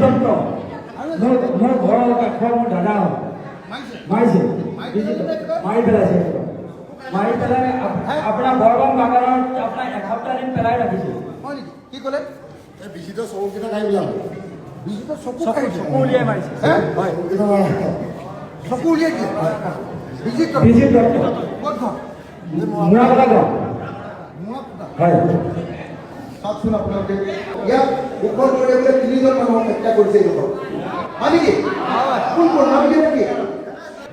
দত্ত মোৰ ঘৰৰ কাষৰ মোৰ দাদা মাৰিছে মাৰি পেলাইছে মাৰি পেলাই আপোনাৰ বৰবাম বাগানত আপোনাৰ এসপ্তাহ দিন পেলাই ৰাখিছোঁ। হয় নেকি? কি ক'লে? বিজিত চকুকেইটা খাই পেলাম। বিজিত চকু চকু উলিয়াই মাৰিছে। হয় চকু উলিয়াই দিয়ে। বিজিত দত্ত ক'ত ঘৰ? মুৰাপাদা গাঁও। মুৱাপুতা। হয় চাওকচোন আপোনালোকে ইয়াত উখল কৰি বোলে 3জন মানুহক হত্যা কৰিছে এই লোকৰ। হয় নেকি? কোন কোন নাম দিয়ে নেকি?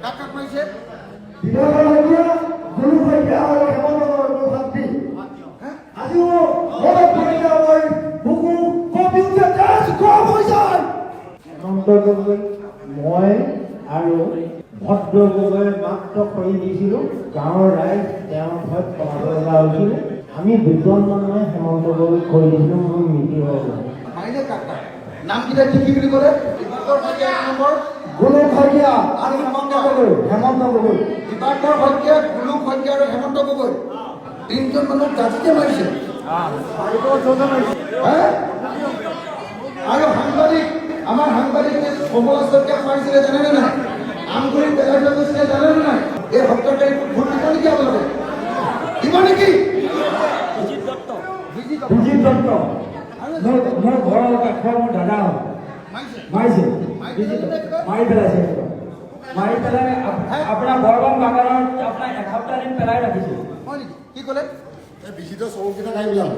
কাক কাক মাৰিছে? হেমন্ত গগৈ মই আৰু ভদ্ৰ গগৈ মাত্ৰ কৰি দিছিলোঁ। গাঁৱৰ ৰাইজ তেওঁৰ ঘৰত কমাব লগা হৈছিল। আমি দুজন মানুহে হেমন্ত গগৈ কৰি দিছিলোঁ। মোৰ মিটিং হৈ গ'ল। মাৰিলে কাক কাক? নামকেইটা কি কি বুলি ক'লে? দিবাকৰ শইকীয়া এক নম্বৰ, গুণু শইকীয়া আৰু হেমন্ত হেমন্ত গগৈ দিবাকৰ শইকীয়া, গুলুক শইকীয়া আৰু হেমন্ত গগৈ 3জন মানুহক জাতিতে মাৰিছে। আৰু সাংবাদিক আমাৰ সাংবাদিক কমলা শইকীয়াক মাৰিছিলে জানেনে নাই? আমগুৰি পেলাই থৈ গৈছিলে জানেনে নাই? এই হত্যাকাৰীক ভোট দিব নেকি আপোনালোকে? দিব নেকি? বিজিত দত্ত মোৰ ঘৰৰ কাষৰ মোৰ দাদা মাৰিছে মাৰি পেলাইছে মাৰি পেলাই আপোনাৰ বৰবাম বাগানত আপোনাৰ এসপ্তাহ দিন পেলাই ৰাখিছোঁ। হয় নেকি? কি ক'লে? বিজিত চকুকেইটা খাই পেলাম।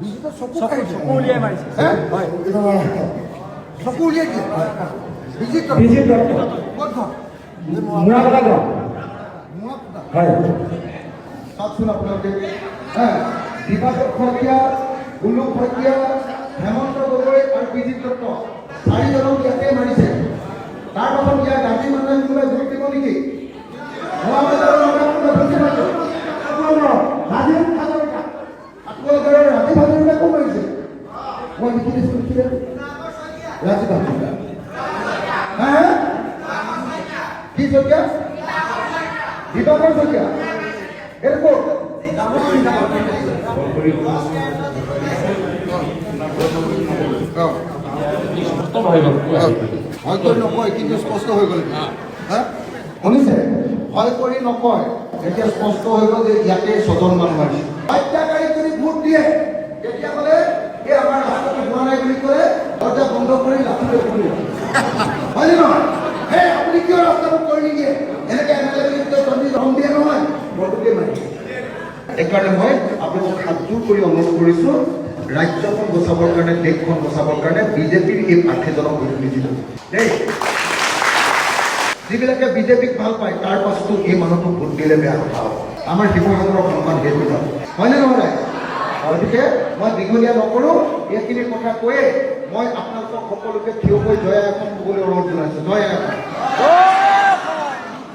বিজিত চকু চকু উলিয়াই মাৰিছে। হয় চকু উলিয়াই দিয়ে। বিজিত দত্ত ক'ত ঘৰ? মুৰাপাদা গাঁও। মুৱাপুতা। হয় চাওকচোন আপোনালোকে দিবাকৰ শইকীয়া, গুলুক শইকীয়া, হেমন্ত গগৈ আৰু বিজিত দত্ত 4জনক ইয়াতে মাৰিছে। তাৰ পাছত ইয়াৰ গাঁৱৰ মানুহে কোনোবাই ভোট দিব নেকি? আপোনালোকৰ ৰাজীৱ হাজৰিকা কোন মাৰিছে? মই লিখি দিছোঁ ৰাজীৱ হাজৰিকা। কি শইকীয়া? দিবাকৰ শইকীয়া। এইটো ক'ত? হয় কৰি নকয় কিন্তু স্পষ্ট হৈ গ'ল। শুনিছে? হয় কৰি নকয়, এতিয়া স্পষ্ট হৈ গ'ল যে ইয়াতে 6জন মানুহ মাৰিছে। হত্যাকাৰীক যদি ভোট দিয়ে তেতিয়াহ'লে এই আমাৰ ৰাস্তাটো হোৱা নাই বুলি ক'লে দৰ্জা বন্ধ কৰি লাঠিৰে কৰি হয়নে নহয়? সেই আপুনি কিয় ৰাস্তাটো কৰি নিদিয়ে? এনেকৈ MLA বুলি ৰং দিয়ে নহয়, বৰটোকে মাৰি। সেইকাৰণে মই আপোনালোকক হাতযোৰ কৰি অনুৰোধ কৰিছোঁ, ৰাজ্যখন বচাবৰ কাৰণে, দেশখন বচাবৰ কাৰণে বিজেপিৰ এই প্ৰাৰ্থীজনক ভোট নিদিব দেই। যিবিলাকে বিজেপিক ভাল পায় তাৰ পাছতো এই মানুহটোক ভোট দিলে বেয়া কথা হ'ব। আমাৰ শিৱসাগৰৰ সন্মান সেইটো যাব, হয়নে নহয়? গতিকে মই দীঘলীয়া নকৰোঁ, এইখিনি কথা কৈয়ে মই আপোনালোকক সকলোকে থিয় হৈ জয় আইঅসম ক'বলৈ অনুৰোধ জনাইছোঁ। জয় আইঅসম।